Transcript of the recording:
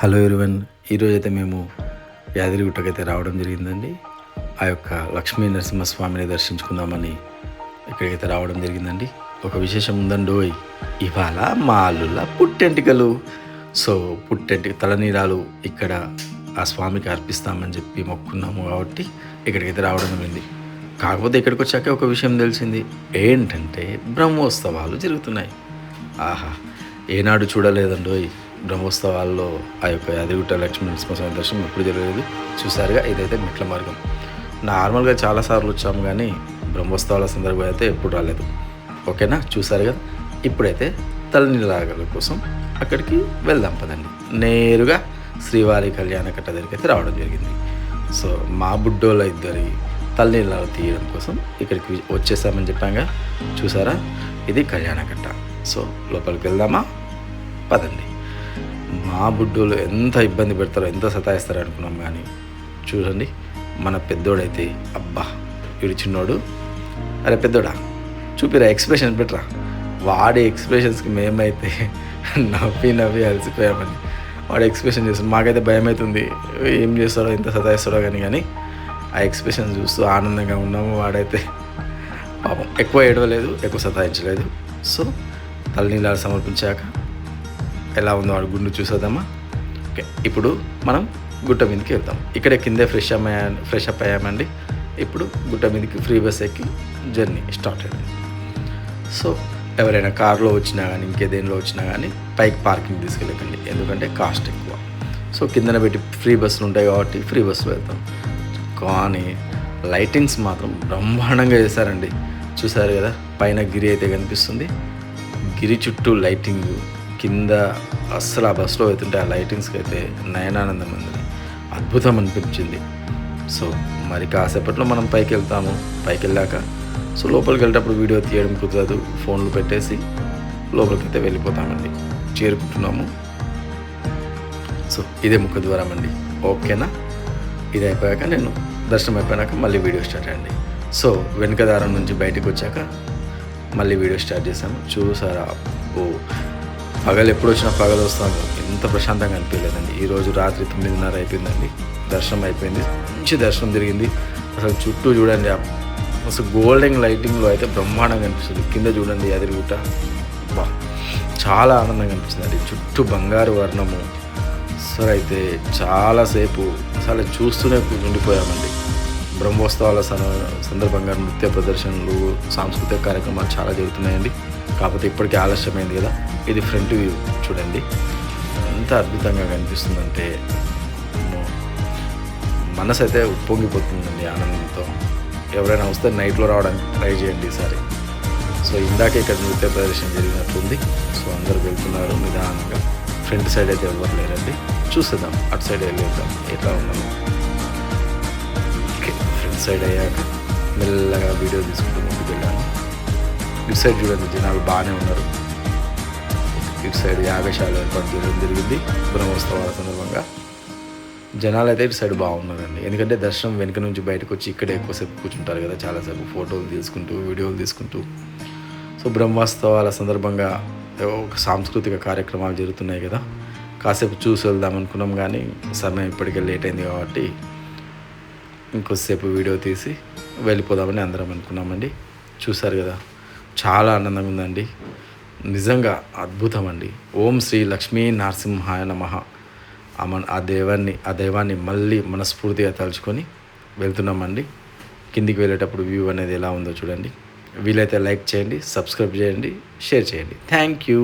Hello everyone. ఈరోజైతే మేము యాదగిరిగుట్టకైతే రావడం జరిగిందండి. ఆ యొక్క లక్ష్మీ నరసింహస్వామిని దర్శించుకుందామని ఇక్కడికైతే రావడం జరిగిందండి. ఒక విశేషం ఉందండోయ్, ఇవాళ మా అల్లుళ్ళ పుట్టెంటికలు. సో తలనీలాలు ఇక్కడ ఆ స్వామికి అర్పిస్తామని చెప్పి మొక్కున్నాము కాబట్టి ఇక్కడికైతే రావడం జరిగింది. కాకపోతే ఇక్కడికి వచ్చాక ఒక విషయం తెలిసింది. ఏంటంటే బ్రహ్మోత్సవాలు జరుగుతున్నాయి. ఆహా, ఏనాడు చూడలేదండోయ్ బ్రహ్మోత్సవాల్లో ఆ యొక్క యాదగిరిగుట్ట లక్ష్మీ నరసింహస్వామి దర్శనం ఎప్పుడు జరగలేదు. చూసారుగా, ఇదైతే మెట్ల మార్గం. నార్మల్గా చాలాసార్లు వచ్చాము కానీ బ్రహ్మోత్సవాల సందర్భంగా అయితే ఎప్పుడు రాలేదు. ఓకేనా, చూసారు కదా. ఇప్పుడైతే తలనీలాగల కోసం అక్కడికి వెళ్దాం పదండి. నేరుగా శ్రీవారి కళ్యాణ కట్ట దగ్గరికి అయితే రావడం జరిగింది. సో మా బుడ్డోళ్ళ ఇద్దరి తలనీలాలు తీయడం కోసం ఇక్కడికి వచ్చేసామని చెప్పాగా. చూసారా, ఇది కళ్యాణ కట్ట. సో లోపలికి వెళ్దామా, పదండి. మా బుడ్డోళ్ళు ఎంత ఇబ్బంది పెడతారో, ఎంత సతాయిస్తారో అనుకున్నాం కానీ చూడండి, మన పెద్దోడైతే అబ్బా వీడు చిన్నోడు, అరే పెద్దోడా చూపిరా ఎక్స్ప్రెషన్ పెట్టరా. వాడి ఎక్స్ప్రెషన్స్కి మేమైతే నవ్వి అలసిపోయామని వాడు ఎక్స్ప్రెషన్ చేస్తాడు. మాకైతే భయం అవుతుంది, ఏం చేస్తాడో ఎంత సతాయిస్తాడో కానీ ఆ ఎక్స్ప్రెషన్ చూస్తూ ఆనందంగా ఉన్నాము. వాడైతే పాపం ఎక్కువ ఏడవలేదు, ఎక్కువ సతాయించలేదు. సో తలనీలాలు సమర్పించాక ఎలా ఉందో వాడు గుండు చూసేద్దామా. ఓకే, ఇప్పుడు మనం గుట్ట మీదకి వెళ్తాం. ఇక్కడే కిందే ఫ్రెష్ అప్ అయ్యామండి. ఇప్పుడు గుట్ట మీదకి ఫ్రీ బస్ ఎక్కి జర్నీ స్టార్ట్ అయింది. సో ఎవరైనా కార్లో వచ్చినా కానీ ఇంకేదేనిలో వచ్చినా కానీ పైకి పార్కింగ్ తీసుకెళ్ళకండి, ఎందుకంటే కాస్ట్ ఎక్కువ. సో కిందన పెట్టి ఫ్రీ బస్సులు ఉంటాయి కాబట్టి ఫ్రీ బస్సులో వెళ్తాం. కానీ లైటింగ్స్ మాత్రం బ్రహ్మాండంగా చేశారండి. చూసారు కదా, పైన గిరి అయితే కనిపిస్తుంది, గిరి చుట్టూ లైటింగ్, కింద అస్సలు ఆ బస్సులో వెళ్తుంటే ఆ లైటింగ్స్కి అయితే నయనానందం ఉంది, అద్భుతం అనిపించింది. సో మరి కాసేపట్లో మనం పైకి వెళ్తాము. పైకి వెళ్ళాక సో లోపలికి వెళ్ళేటప్పుడు వీడియో తీయడం కుదరదు, ఫోన్లు పెట్టేసి లోపలికి అయితే వెళ్ళిపోతామండి. చేరుకుంటున్నాము. సో ఇదే ముఖద్వారం అండి. ఓకేనా, ఇది అయిపోయాక నేను దర్శనం అయిపోయాక మళ్ళీ వీడియో స్టార్ట్ అయ్యండి. సో వెనుక దారం నుంచి బయటకు వచ్చాక మళ్ళీ వీడియో స్టార్ట్ చేశాము. చూసారా, ఓ పగలు ఎప్పుడు వచ్చినా పగలు వస్తాము, ఎంత ప్రశాంతంగా అనిపించలేదండి. ఈరోజు రాత్రి 9:30 అయిపోయిందండి, దర్శనం అయిపోయింది. మంచి దర్శనం జరిగింది. అసలు చుట్టూ చూడండి, అసలు గోల్డెన్ లైటింగ్లో అయితే బ్రహ్మాండంగా అనిపిస్తుంది. కింద చూడండి యాదగిరిగుట్ట, బా చాలా ఆనందంగా అనిపిస్తుంది. చుట్టూ బంగారు వర్ణము. అసలు అయితే చాలాసేపు అసలు చూస్తూనే ఉండిపోయామండి. బ్రహ్మోత్సవాల సందర్భంగా నృత్య ప్రదర్శనలు, సాంస్కృతిక కార్యక్రమాలు చాలా జరుగుతున్నాయండి. కాకపోతే ఇప్పటికీ ఆలస్యమైంది కదా. ఇది ఫ్రంట్ వ్యూ చూడండి, ఎంత అద్భుతంగా కనిపిస్తుందంటే మనసు అయితే ఉప్పొంగిపోతుందండి ఆనందంతో. ఎవరైనా వస్తే నైట్లో రావడానికి ట్రై చేయండి ఈసారి. సో ఇందాకే ఇక్కడ నృత్య ప్రదర్శన జరిగినట్టుంది. సో అందరు వెళ్తున్నారు నిదానంగా. ఫ్రంట్ సైడ్ అయితే ఎవరు లేరండి. చూసేద్దాం, అటు సైడ్ వెళ్ళేద్దాం ఎట్లా ఉన్నాము. ఓకే, ఫ్రంట్ సైడ్ అయ్యాక మెల్లగా వీడియో తీసుకుంటూ ముందుకు వెళ్ళాను. ఇటు సైడ్ చూడండి, జనాలు బాగానే ఉన్నారు. ఇటు సైడ్ యాగశాల ఏర్పాటు చేయడం జరిగింది బ్రహ్మోత్సవాల సందర్భంగా. జనాలు అయితే ఇటు సైడ్ బాగున్నారండి, ఎందుకంటే దర్శనం వెనుక నుంచి బయటకు వచ్చి ఇక్కడే ఎక్కువసేపు కూర్చుంటారు కదా, చాలాసేపు ఫోటోలు తీసుకుంటూ వీడియోలు తీసుకుంటూ. సో బ్రహ్మోత్సవాల సందర్భంగా ఒక సాంస్కృతిక కార్యక్రమాలు జరుగుతున్నాయి కదా, కాసేపు చూసి వెళ్దాం అనుకున్నాం కానీ సమయం ఇప్పటికే లేట్ అయింది కాబట్టి ఇంకొద్దిసేపు వీడియో తీసి వెళ్ళిపోదామని అందరం అనుకున్నామండి. చూసారు కదా, చాలా ఆనందంగా ఉందండి, నిజంగా అద్భుతం అండి. ఓం శ్రీ లక్ష్మీ నరసింహాయ నమః. ఆ దైవాన్ని మళ్ళీ మనస్ఫూర్తిగా తలుచుకొని వెళ్తున్నామండి. కిందికి వెళ్ళేటప్పుడు వ్యూ అనేది ఎలా ఉందో చూడండి. వీలైతే లైక్ చేయండి, సబ్స్క్రైబ్ చేయండి, షేర్ చేయండి. Thank you.